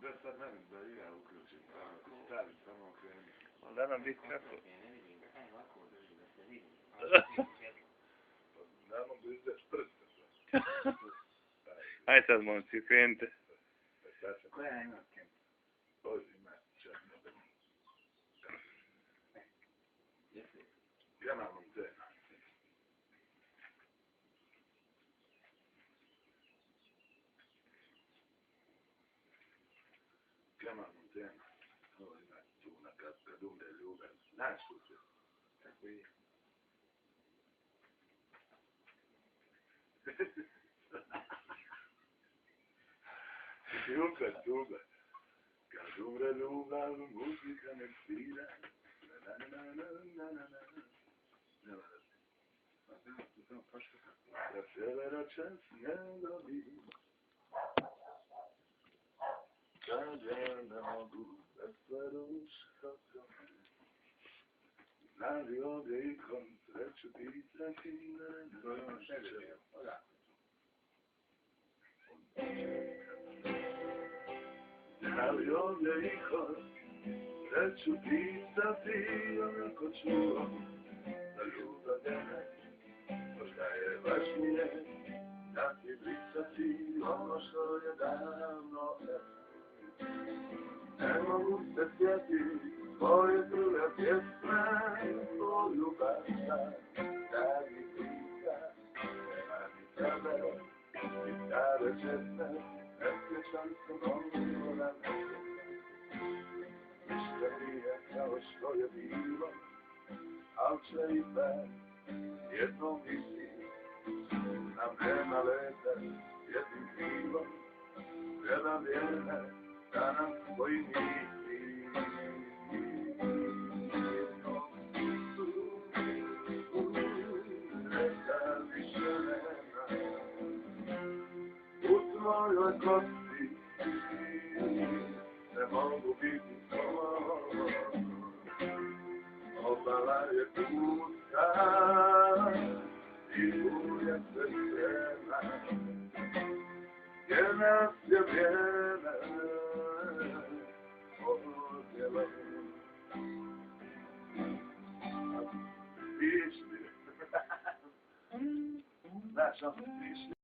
Da sad meni da i ja uključim. Stavi samo okreni. Onda nam biti kako? Da mogu izdać prste. Ajde sad, momci, krenite. Koja ima kem? Ovdje ima četno. Ja mam antena. Ja mam antena. Ovo ima tu kad umre ljubav. Znaš tu se? Tako je. Ljubav. Kad umre ljubav, muzika ne svira. Da severa čas ne dobi. Kad ja ne mogu da stvaruš kako me. Znali ovdje ikon sreću pitati. To je ono sebe bio. Znali ovdje ikon sreću pitati. Onako čuo da ljubav je. Možda je važnije da ti brisati ono što je davno. Ne mogu se sjetiti tvoje prve pjesme, tvoju bašta, da mi pisa, nema mi tebe, i stare česme, ne sjećam se mnogo na nebe. Ništa nije kao što je bilo, al će i te jednom biti, nam nema leta, jednim krilom, treba vrijeme, da nam koji misli. Reka više nema, u tvojoj kosti, ne mogu biti svoj. Obala je pusta i uvijek se sjena, jer nas je vrijeme odjelo. Pišli. Znaš, ono pišli.